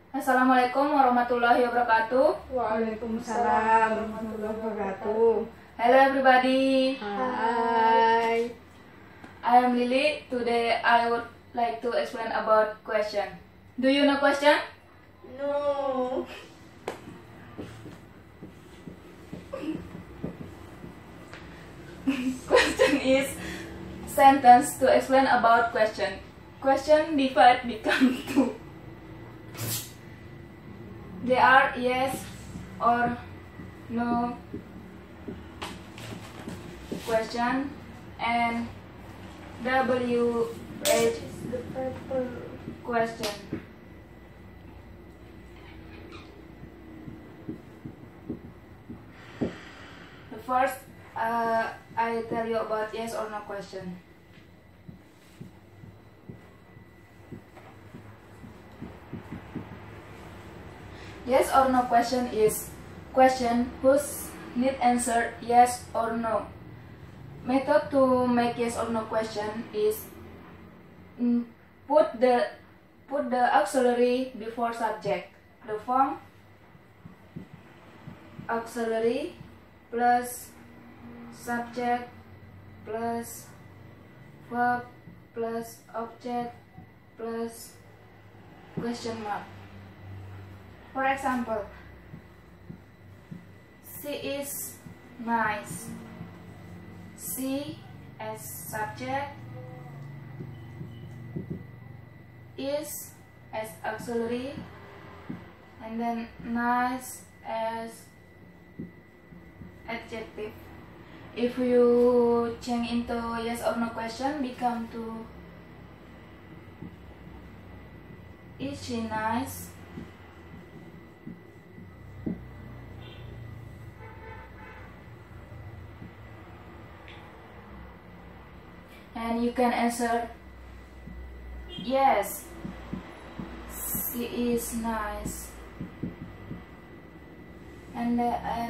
Assalamualaikum warahmatullahi wabarakatuh. Waalaikumsalam warahmatullahi wabarakatuh. Hello everybody. Hai. I am Lily. Today I would like to explain about question. Do you know question? No. Question is sentence to explain about question. Question divide become two. They are yes or no question and WH The paper. question. The first, I tell you about yes or no question. Yes or no question is question whose need answer yes or no. Method to make yes or no question is put the auxiliary before subject. The form auxiliary plus subject plus verb plus object plus question mark. For example, she is nice. She as subject, is as auxiliary, and then nice as adjective. If you change into yes or no question, become to is she nice? And you can answer yes, she is nice. And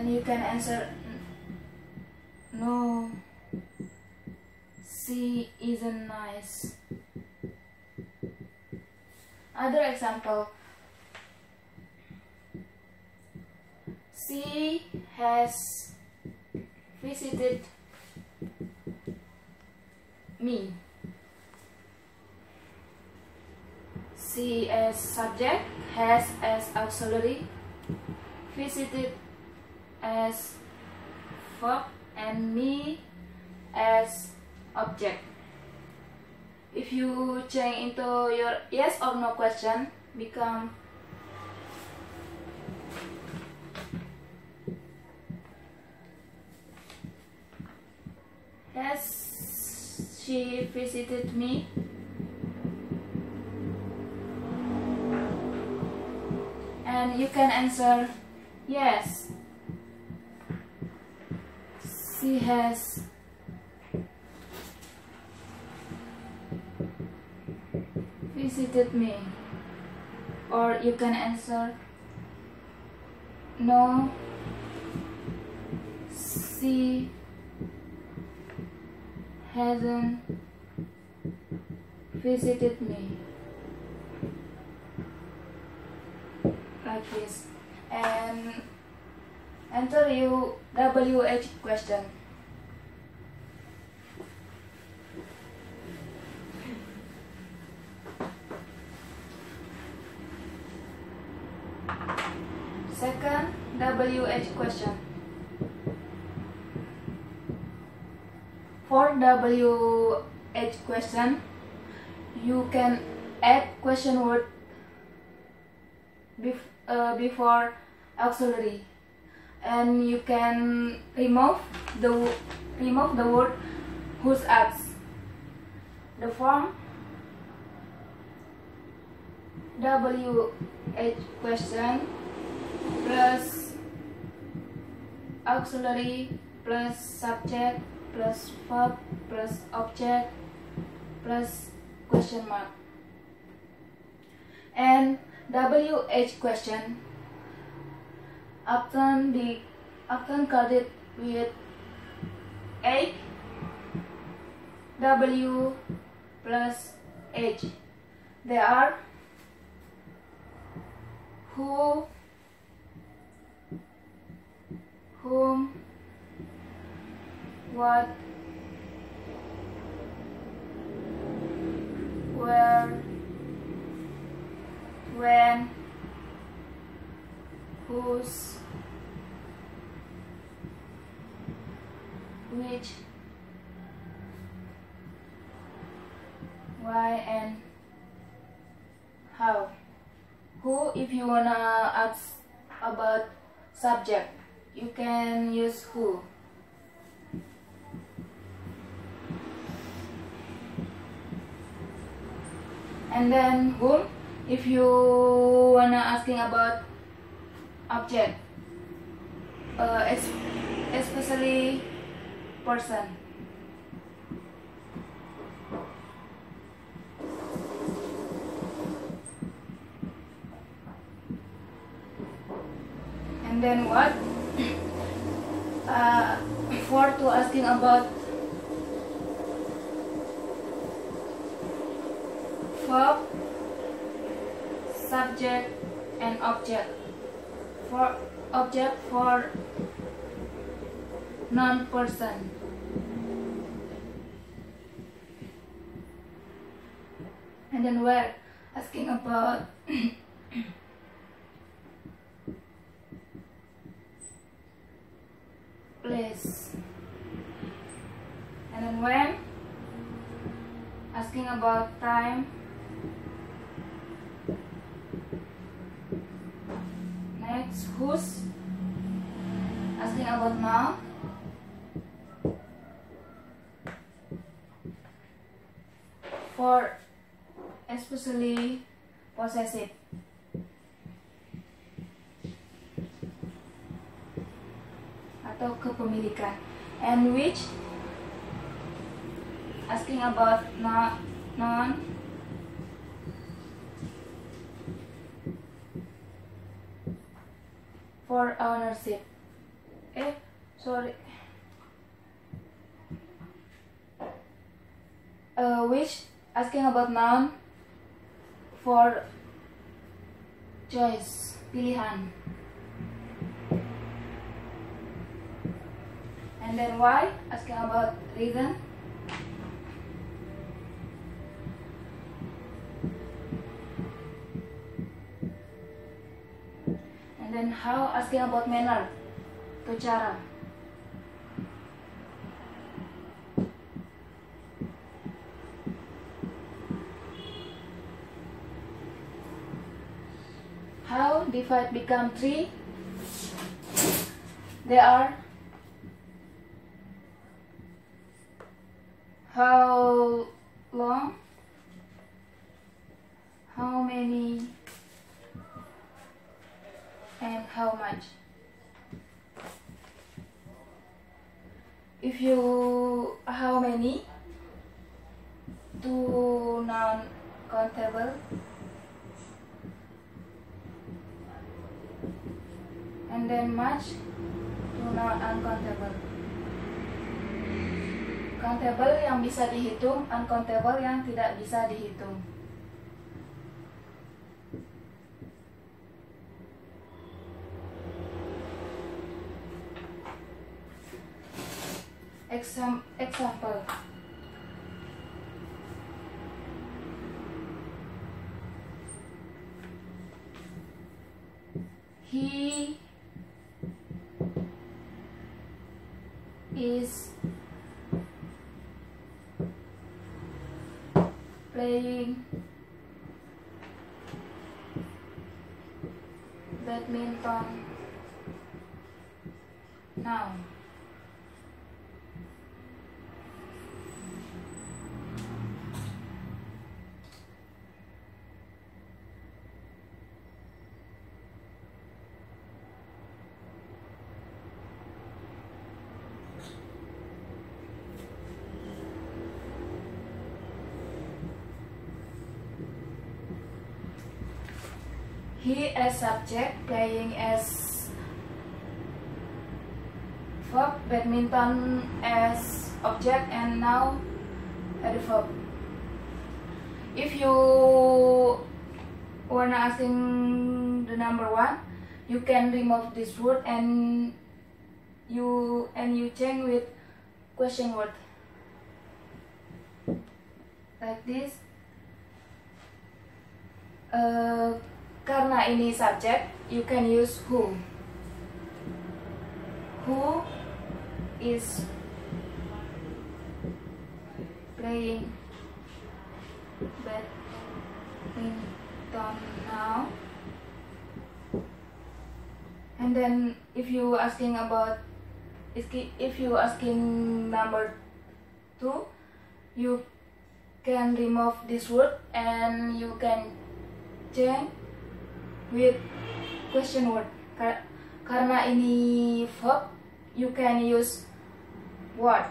you can answer no, she isn't nice. Other example, she has visited me. She as subject, has as auxiliary, visited as verb, and me as object. If you change into your yes or no question, become has she visited me? And you can answer yes, she has visited me. Or you can answer no, she hasn't visited me. Like this. And enter you WH question. Second WH question. For WH question, you can add question word before auxiliary, and you can remove the word whose acts. The form WH question plus auxiliary plus subject plus verb plus object plus question mark. And WH question often coded with A, W plus H. They are who, whom, what, where, when, whose, which, why, and how. Who, if you wanna ask about subject, you can use who. And then whom, if you wanna asking about object, especially person. And then what? For to asking about verb, subject, and object. For object, for non-person. And then where? Asking about place. And then when? Asking about time. Next, whose? Asking about now. For especially possessive. Atau kepemilikan. And which? Asking about non. For ownership. Sorry. Which? Asking about noun. For choice, pilihan. And then why? Asking about reason. And then how? Asking about manner, atau cara. How? Divide become 3. They are how long, how many, and how much. If you how many, to noun countable, and then much to noun uncountable. Countable yang bisa dihitung, uncountable yang tidak bisa dihitung. Example. He is playing badminton now. He as subject, playing as verb, badminton as object, and now as verb. If you wanna asking the number 1, you can remove this word and you change with question word like this. Karena ini subject, you can use who. Who is playing badminton now? And then if you asking number 2, you can remove this word and you can change with question word. Karena ini verb, you can use what.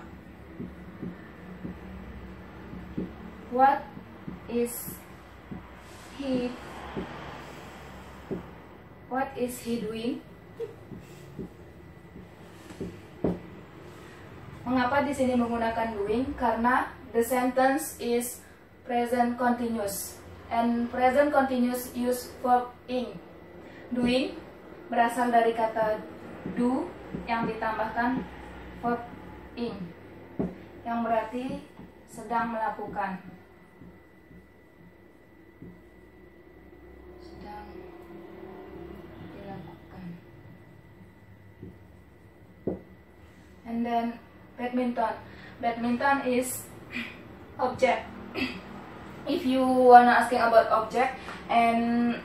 What is he doing? Mengapa di sini menggunakan doing? Karena the sentence is present continuous and present continuous use verb ing. Doing berasal dari kata do yang ditambahkan verb ing, yang berarti sedang melakukan. Sedang dilakukan. And then badminton. Badminton is object. If you wanna asking about object and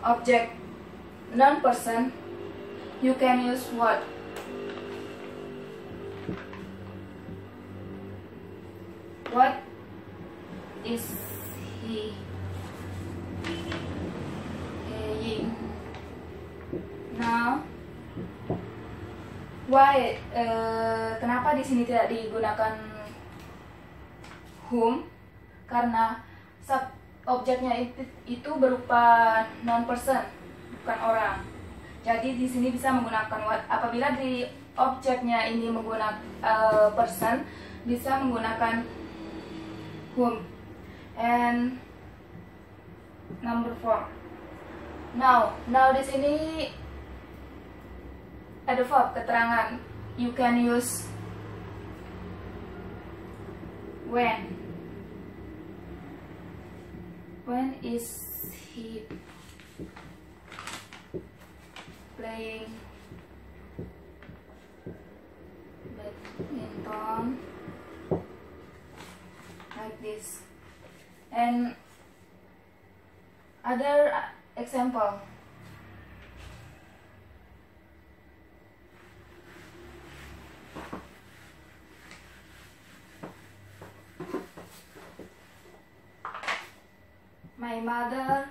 object non-person, you can use what? What is he playing now? Why? Kenapa di sini tidak digunakan whom? Karena objeknya itu berupa non-person, bukan orang. Jadi di sini bisa menggunakan what. Apabila di objeknya ini menggunakan person, bisa menggunakan whom. And number 4. Now di sini ada verb keterangan. You can use when. When is he playing badminton? Like this. And other example. My mother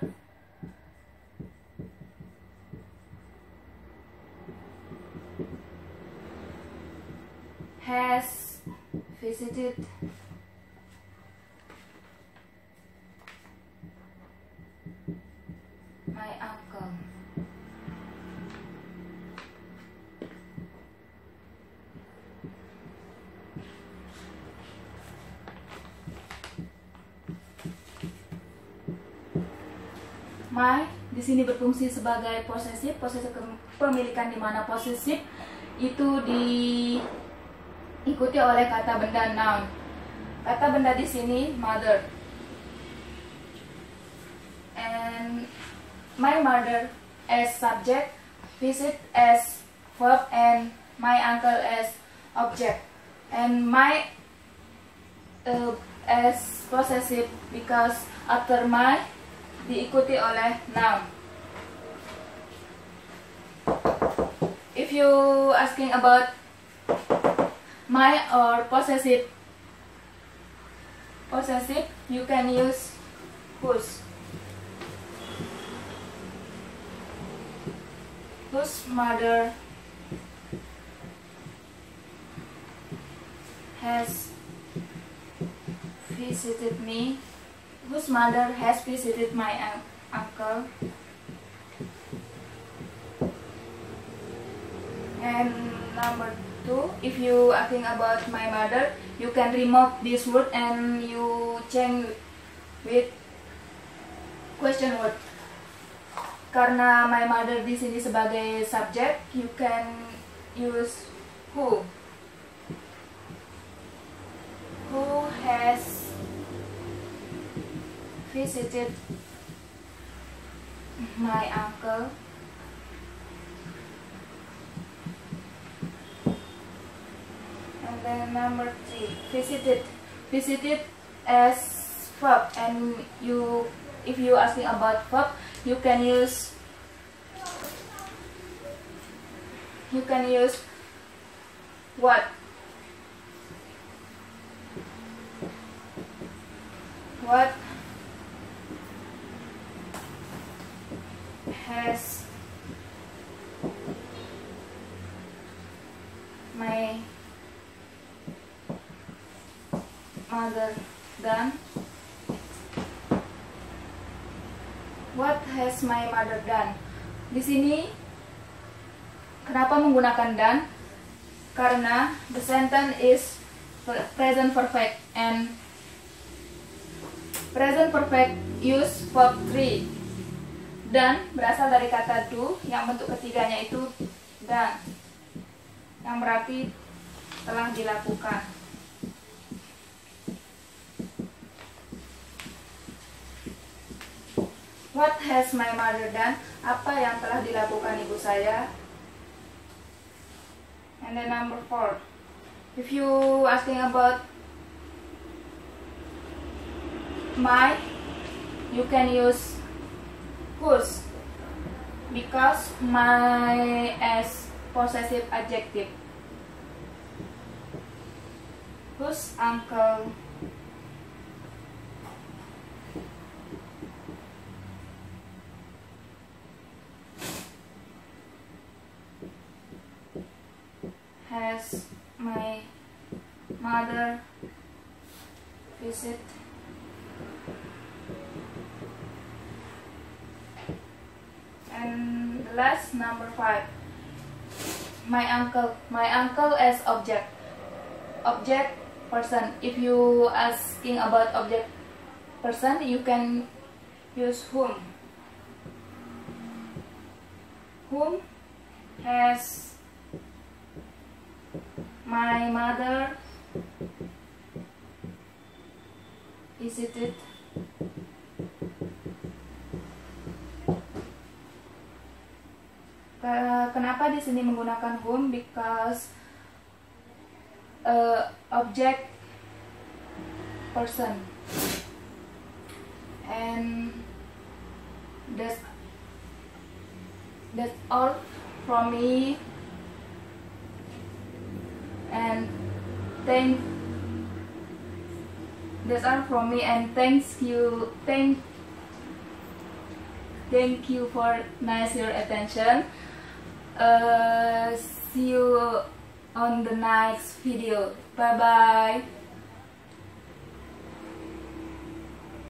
has visited my uncle. My di sini berfungsi sebagai posesif kepemilikan, di mana posesif itu diikuti oleh kata benda noun. Kata benda di sini mother. And my mother as subject, visit as verb, and my uncle as object. And my as possessive because after my diikuti oleh noun. If you asking about my or possessive, you can use whose. Whose mother has visited me. Whose mother has visited my uncle. And number 2, if you asking about my mother, you can remove this word and you change with question word. karena my mother di sini sebagai subjek, you can use who. Who has visited my uncle? And then number 3, visited. Visited as verb, and if you asking about verb, you can use what. What has my mother done? What has my mother done? Di sini kenapa menggunakan done? Karena the sentence is present perfect, and present perfect use verb 3. Dan berasal dari kata do yang bentuk ketiganya itu done, yang berarti telah dilakukan. What has my mother done? Apa yang telah dilakukan ibu saya? And then number 4, if you asking about my, you can use whose, because my as possessive adjective. Whose uncle has my mother visit? And last, number 5, my uncle. My uncle as object. Object, person. If you asking about object person, you can use whom. Whom has my mother visited? Kenapa di sini menggunakan whom? Because object, person, and that's all from me. And that's all from me, and thank you for nice your attention. See you on the next video. Bye bye.